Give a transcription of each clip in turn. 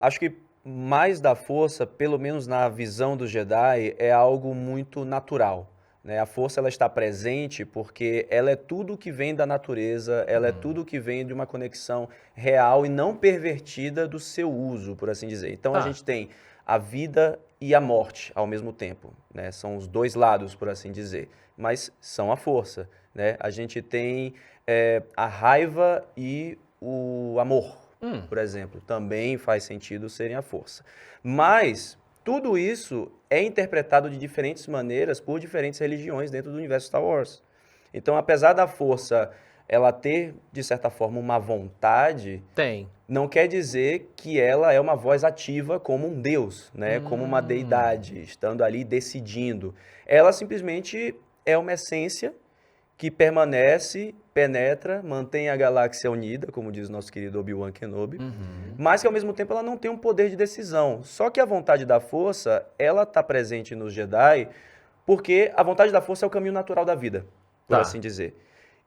Acho que mais da força, pelo menos na visão do Jedi, é algo muito natural, né? A força ela está presente porque ela é tudo que vem da natureza, ela é tudo que vem de uma conexão real e não pervertida do seu uso, por assim dizer. Então a Tá. gente tem a vida e a morte ao mesmo tempo, né? São os dois lados, por assim dizer, mas são a força, né? A gente tem a raiva e o amor, por exemplo, também faz sentido serem a força. Mas tudo isso é interpretado de diferentes maneiras por diferentes religiões dentro do universo Star Wars. Então, apesar da força ela ter, de certa forma, uma vontade, Tem. não quer dizer que ela é uma voz ativa como um deus, né? Como uma deidade, estando ali decidindo. Ela simplesmente é uma essência que permanece, penetra, mantém a galáxia unida, como diz o nosso querido Obi-Wan Kenobi, mas que ao mesmo tempo ela não tem um poder de decisão. Só que a vontade da força, ela está presente nos Jedi, porque a vontade da força é o caminho natural da vida, por Tá. assim dizer.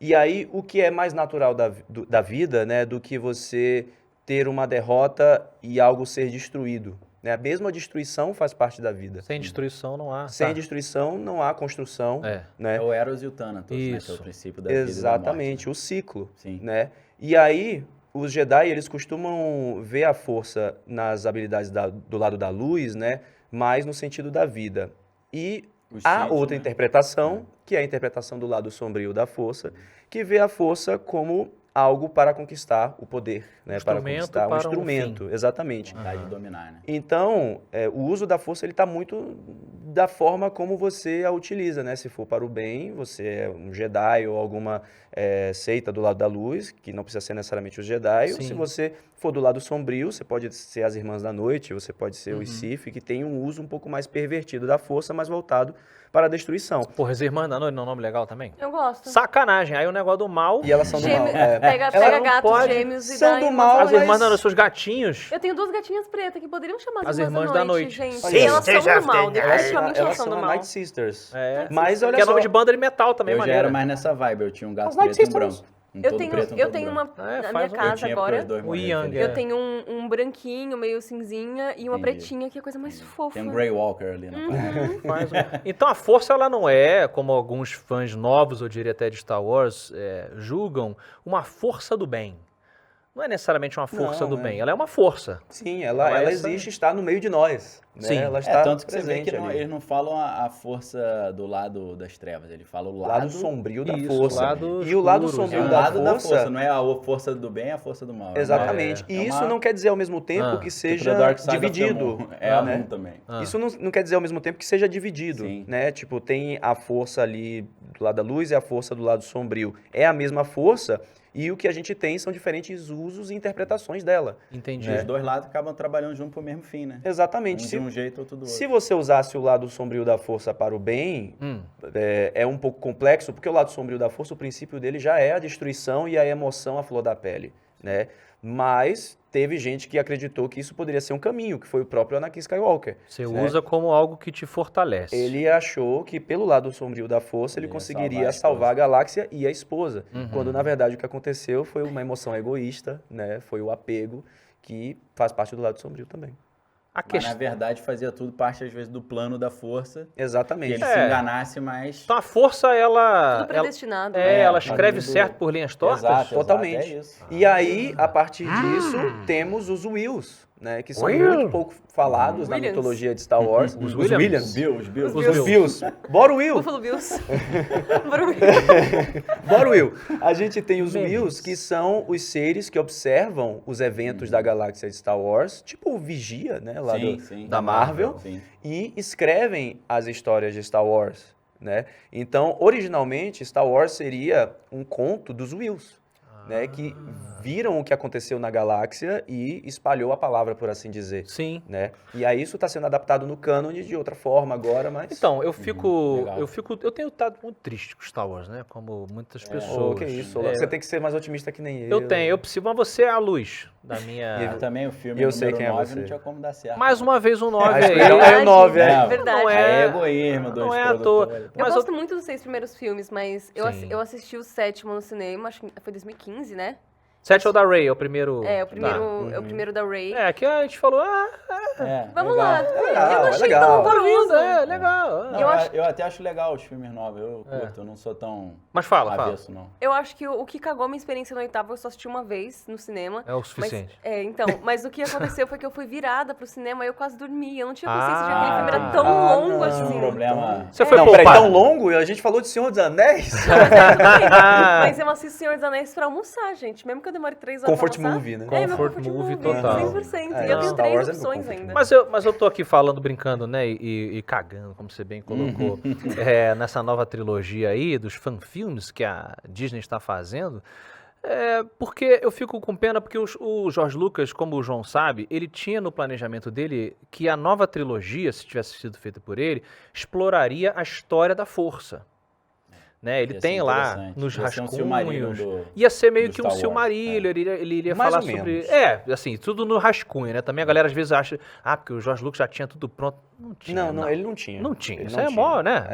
E aí, o que é mais natural da vida, né, do que você ter uma derrota e algo ser destruído, né? A mesma destruição faz parte da vida. Sem destruição não há. Sem Tá. destruição não há construção, É. né? É o Eros e o Thanatos, né? Que é Isso. o princípio da vida e da morte. Exatamente, Né? o ciclo, Sim. né? E aí, os Jedi, eles costumam ver a força nas habilidades do lado da luz, né? Mais no sentido da vida. E O há Sith, outra né? interpretação, que é a interpretação do lado sombrio da força, que vê a força como algo para conquistar o poder, né? Para Instrumento conquistar um para um instrumento, exatamente. Vontade de dominar, né? Então, o uso da força ele está muito da forma como você a utiliza, né? Se for para o bem, você é um Jedi ou alguma seita do lado da luz, que não precisa ser necessariamente os Jedi. Ou Sim. se você for do lado sombrio, você pode ser as Irmãs da Noite, você pode ser os Sith, que tem um uso um pouco mais pervertido da força, mais voltado para a destruição. Porra, as Irmãs da Noite não é um nome legal também? Eu gosto. Sacanagem. Aí o negócio do mal. E elas são do mal. Pega Ela pega não gatos pode- gêmeos e são dá do em mal, uma As mas- Irmãs da Noite, seus gatinhos. Eu tenho duas gatinhas pretas que poderiam chamar As Irmãs da Noite. gente. Olha, E elas são Sisters do mal, of the definitivamente Elas elas são são do a mal. Night Sisters. É. Mas olha Que é só, nome de banda de metal também, Eu já maneiro. era mais nessa vibe, eu tinha um gato As Night preto e um Sisters. branco. Um todo preto, um Eu todo tenho branco. uma É, na faz minha um- Eu casa tinha porque os agora. dois O morreram, Yang, infelizmente. Eu tenho um branquinho, meio cinzinha, e uma Entendi. pretinha, que é a coisa mais fofa. Tem um Grey Walker ali na frente. Faz um- Então a força ela não é, como alguns fãs novos, eu diria até de Star Wars, julgam, uma força do bem. Não é necessariamente uma força Não, do bem, ela é uma força. sim, Ela ela é essa- existe, está no meio de nós. Né? Sim. Ela está Tanto que você vê presente que ali. eles não falam a força do lado das trevas, ele fala o Lado sombrio da Isso, força. lado E o lado escuro, É sombrio o da lado da força. força, não é a força do bem, é a força do mal. Exatamente. É E uma- isso não quer dizer ao mesmo tempo que Tipo seja The Dark Side of the dividido. Moon. É a né? Moon também. Isso não quer dizer ao mesmo tempo que seja dividido, Sim. né? Tipo, tem a força ali do lado da luz e a força do lado sombrio. É a mesma força e o que a gente tem são diferentes usos e interpretações dela. Entendi. E os dois lados acabam trabalhando junto pro mesmo fim, né? Exatamente. Um de um jeito, outro do outro. Se você usasse o lado sombrio da força para o bem, é um pouco complexo, porque o lado sombrio da força, o princípio dele já é a destruição e a emoção à flor da pele, né? Mas teve gente que acreditou que isso poderia ser um caminho, que foi o próprio Anakin Skywalker. Você né? usa como algo que te fortalece. Ele achou que pelo lado sombrio da força ele Ele ia conseguiria salvar a salvar a esposa. galáxia e a esposa. Quando na verdade o que aconteceu foi uma emoção egoísta, né? Foi o apego que faz parte do lado sombrio também. A Mas questão... na verdade fazia tudo parte, às vezes, do plano da força. Que Exatamente. ele É. se enganasse, mas. Então a força, ela... Tudo predestinado. ela É, escreve tudo- certo por linhas tortas? Exato, Totalmente. é isso. E aí, a partir disso, temos os Wills, né? Que são muito pouco falados na Williams. mitologia de Star Wars. Os Os Williams. Bills. Os Bills. Bora Will! Buffalo Bills. Bora Will! A gente tem os Memes. Wills, que são os seres que observam os eventos da galáxia de Star Wars, tipo o Vigia, né? Lá Sim, do- sim. da Marvel. Sim. E escrevem as histórias de Star Wars, né? Então, originalmente, Star Wars seria um conto dos Wills, né? Que viram o que aconteceu na galáxia e espalhou a palavra, por assim dizer, Sim. né? E aí isso está sendo adaptado no cânone de outra forma agora, mas... Então, eu fico... legal. Eu tenho estado muito triste com Star Wars, né? Como muitas Ô, pessoas. que isso, É, você tem que ser mais otimista que nem eu. Eu tenho, eu preciso, mas você é a luz da minha... Eu também, o filme Eu sei número quem é 9 você. não tinha como dar certo. Mais uma vez um 9 Acho aí. que é o 9, É, verdade. Não É é, egoísmo dos não é à toa. produtores. Eu Mas gosto muito dos 6 primeiros filmes, mas Sim. eu assisti o sétimo no cinema, acho que foi 2015, né? 7 é o da Rey, é o primeiro. É, o Tá. primeiro, é o primeiro da Rey. É, aqui a gente falou, Vamos legal. lá. legal, eu não é achei legal. tão horroroso. legal. Não, eu até acho legal os filmes novos, eu curto, eu não sou tão Mas fala. avesso, não. Eu acho que o que cagou minha experiência no oitavo, eu só assisti uma vez no cinema. É o suficiente. Mas o que aconteceu foi que eu fui virada pro cinema e eu quase dormi. Eu não tinha consciência de que aquele filme Ah, era tão ah, longo não. assim. Um problema... Você foi Não, peraí, poupado. tão longo? A gente falou de Senhor dos Anéis? Mas eu assisto Senhor dos Anéis pra almoçar, gente. Mesmo que eu demore 3 horas Comfort pra almoçar. movie, né? É, meu Comfort comfort movie movie, total. 100%. É, E eu tenho Star 3 Wars é meu opções comfort ainda. Mas eu tô aqui falando, brincando, né? E cagando, como você bem colocou, nessa nova trilogia aí dos fanfilmes que a Disney está fazendo. Porque eu fico com pena, porque o George Lucas, como o João sabe, ele tinha no planejamento dele que a nova trilogia, se tivesse sido feita por ele, exploraria a história da Força. Né? Ele Ia ser tem lá interessante. nos Ia ser um Silmarillion rascunhos. Ia ser meio do que um Star Wars, Silmarillion, ele iria Mais falar ou sobre. menos. Assim, tudo no rascunho, né? Também a galera às vezes acha, porque o George Lucas já tinha tudo pronto. Não tinha. Não, ele não tinha. Não tinha. Ele Isso não é tinha. mó, né?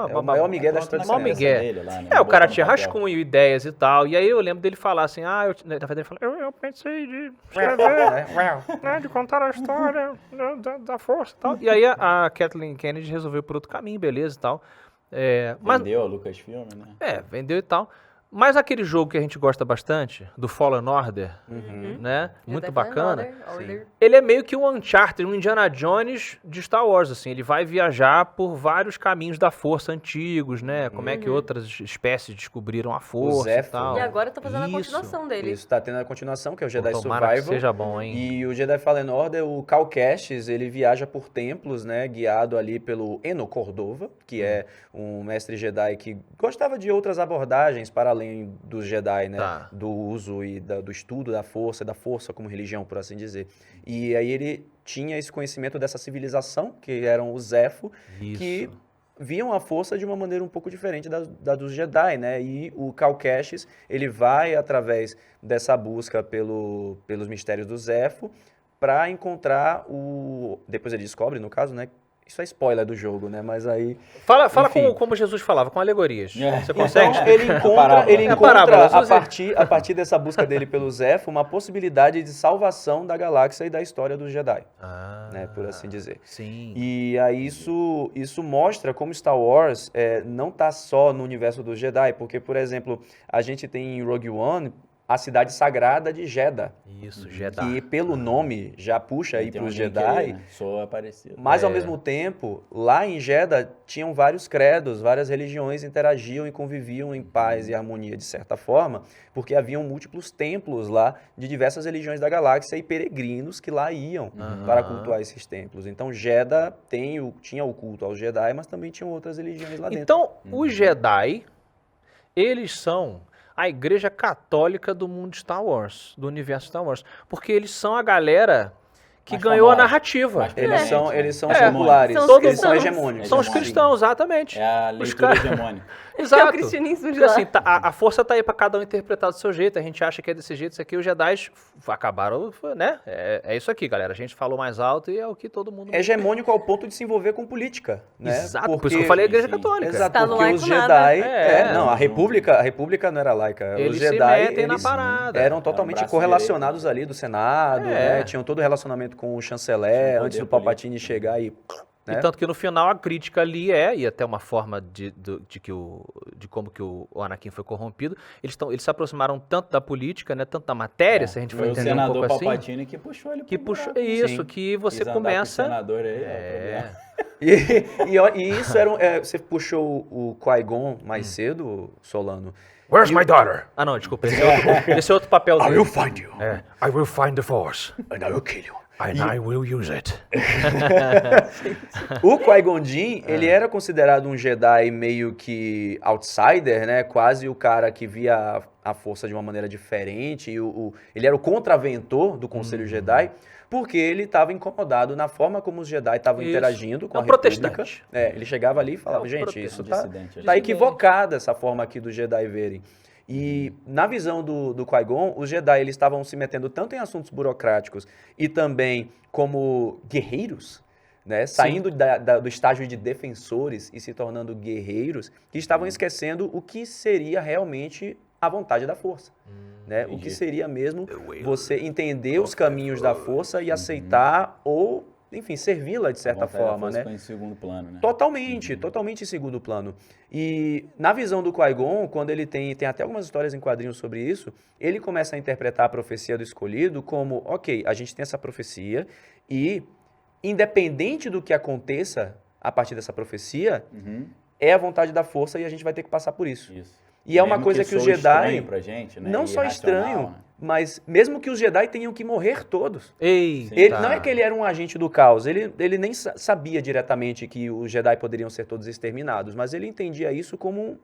É o maior migué da história do Mó cinema. migué. Dele, lá, né? O cara Botando tinha papel. rascunho, ideias e tal. E aí eu lembro dele falar assim, na verdade ele falou, eu pensei de escrever, né, de contar a história da força e tal. E aí a Kathleen Kennedy resolveu por outro caminho, beleza e tal. Mas, Vendeu a Lucasfilm, né? vendeu e tal. Mas aquele jogo que a gente gosta bastante, do Fallen Order, né? Muito Jedi bacana. Fallen Order. Ele é meio que um Uncharted, um Indiana Jones de Star Wars, assim. Ele vai viajar por vários caminhos da Força antigos, né? Como é que outras espécies descobriram a Força e Zephyr. tal. E agora tá fazendo a Isso. continuação dele. Isso, tá tendo a continuação, que é o Jedi Tomara que Survival. seja bom, hein? E o Jedi Fallen Order, o Cal Kestis, ele viaja por templos, né, guiado ali pelo Eno Cordova, que é um mestre Jedi que gostava de outras abordagens para além dos Jedi, né, Tá. do uso e do estudo da força como religião, por assim dizer. E aí ele tinha esse conhecimento dessa civilização, que eram os Zepho, que viam a força de uma maneira um pouco diferente da dos Jedi, né? E o Cal Kestis, ele vai através dessa busca pelos mistérios do Zepho para encontrar depois ele descobre, no caso, né? Isso é spoiler do jogo, né? Mas aí... Fala Enfim. como Jesus falava, com alegorias. É. Você consegue? Então, ele parábola. encontra parábola, a partir dessa busca dele pelo Zepho, uma possibilidade de salvação da galáxia e da história dos Jedi, né? Por assim dizer. Sim. E aí isso mostra como Star Wars não está só no universo dos Jedi, porque, por exemplo, a gente tem em Rogue One a cidade sagrada de Jedha, Isso, Jedi. que pelo nome já puxa aí Tem para os um link Jedi, aí, né? Soa parecido. mas ao mesmo tempo, lá em Jedha tinham vários credos, várias religiões interagiam e conviviam em paz e harmonia de certa forma, porque haviam múltiplos templos lá de diversas religiões da galáxia e peregrinos que lá iam para cultuar esses templos. Então Jedha tinha o culto aos Jedi, mas também tinham outras religiões lá dentro. Então, os Jedi, eles são a igreja católica do mundo Star Wars, do universo Star Wars. Porque eles são a galera que Mais ganhou a famosa. narrativa. Mais Eles são É. populares, São os eles são cristãos. hegemônicos. São os Hegemônicos. cristãos, exatamente. É a Os leitura caras- hegemônica. Exato. É o cristianismo de Porque lá. assim, a força tá aí pra cada um interpretar do seu jeito, a gente acha que é desse jeito, isso aqui, os Jedi acabaram, né? É isso aqui, galera. A gente falou mais alto e é o que todo mundo... Hegemônico ao ponto de se envolver com política, né? Exato, por isso que eu falei igreja Sim. católica. Exato, Tá no porque os laico nada. Jedi... É. não, a República não era laica. Eles Os se Jedi, metem na eles parada. eram totalmente braço correlacionados ali do Senado, É. né? Tinham todo o relacionamento com o chanceler, Tinha antes do poder Palpatine chegar e... E né? tanto que no final a crítica ali e até uma forma de como que o Anakin foi corrompido, eles se aproximaram tanto da política, né, tanto da matéria, se a gente for Foi o entender um senador pouco assim, Palpatine que puxou ele que pro puxa buraco. isso, Sim. que você Quis andar com o começa... senador aí, É. E isso era... você puxou o Qui-Gon mais cedo, Solano. Where's my daughter? Ah, não, desculpa. Esse é outro papel dele. find you, I will find the Force, and I will kill you. and I will use it. O Qui-Gon Jinn, ele era considerado um Jedi meio que outsider, né? Quase o cara que via a força de uma maneira diferente. Ele era o contraventor do Conselho Jedi, porque ele estava incomodado na forma como os Jedi estavam Isso. interagindo com É a um República. protestante. Ele chegava ali e falava, É um gente, protestante. isso tá Dissidente. equivocada essa forma aqui dos Jedi verem. E na visão do Qui-Gon, os Jedi eles estavam se metendo tanto em assuntos burocráticos e também como guerreiros, né? Saindo do estágio de defensores e se tornando guerreiros, que estavam esquecendo o que seria realmente a vontade da força. Né? O que entendi. seria mesmo você entender os caminhos da força e aceitar ou, enfim, servi-la de certa A vontade da forma, força né? ficou em segundo plano, né? Totalmente em segundo plano. E na visão do Qui-Gon, quando ele tem até algumas histórias em quadrinhos sobre isso, ele começa a interpretar a profecia do escolhido como, ok, a gente tem essa profecia e, independente do que aconteça a partir dessa profecia, Uhum. é a vontade da força e a gente vai ter que passar por isso. Isso. E é uma Mesmo coisa que os soe Jedi, estranho pra gente, né? não e só irracional, estranho, né? mas mesmo que os Jedi tenham que morrer todos. Eita. Ele, não é que ele era um agente do caos, ele nem sabia diretamente que os Jedi poderiam ser todos exterminados, mas ele entendia isso como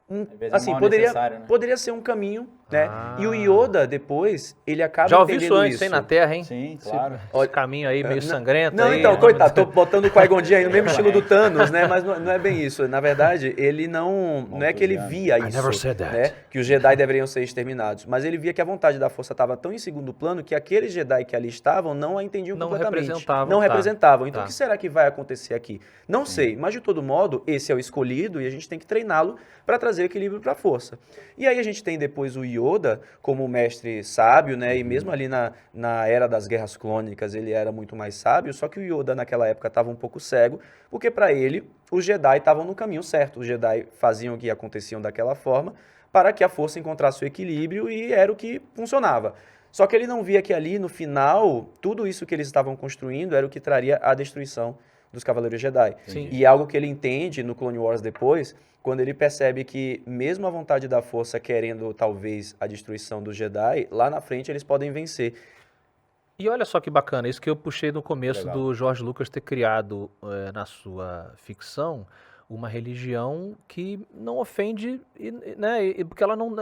Às vezes assim, é mal poderia, necessário, né? poderia ser um caminho, né? Ah. E o Yoda, depois, ele acaba Já ouvi entendendo isso antes, hein, na Terra, hein? Sim, claro. Esse caminho aí meio sangrento. Não, aí, então, né? coitado, tô botando o Qui-Gon Jinn aí no mesmo estilo do Thanos, né? Mas não é bem isso. Na verdade, ele não é que ele via I isso, never said that. né? Que os Jedi deveriam ser exterminados. Mas ele via que a vontade da força estava tão em segundo plano que aqueles Jedi que ali estavam não a entendiam Não completamente. representavam, Não tá. representavam. Então, Tá. o que será que vai acontecer aqui? Não sei. Mas, de todo modo, esse é o escolhido e a gente tem que treiná-lo para trazer equilíbrio para a força. E aí a gente tem depois o Yoda como mestre sábio, né? E mesmo ali na era das guerras clônicas ele era muito mais sábio, só que o Yoda naquela época estava um pouco cego, porque para ele os Jedi estavam no caminho certo. Os Jedi faziam o que aconteciam daquela forma para que a força encontrasse o equilíbrio e era o que funcionava. Só que ele não via que ali no final tudo isso que eles estavam construindo era o que traria a destruição dos Cavaleiros Jedi. Sim. E é algo que ele entende no Clone Wars depois, quando ele percebe que mesmo a vontade da força querendo talvez a destruição dos Jedi, lá na frente eles podem vencer. E olha só que bacana, isso que eu puxei no começo Legal. do George Lucas ter criado na sua ficção uma religião que não ofende, né, porque ela não,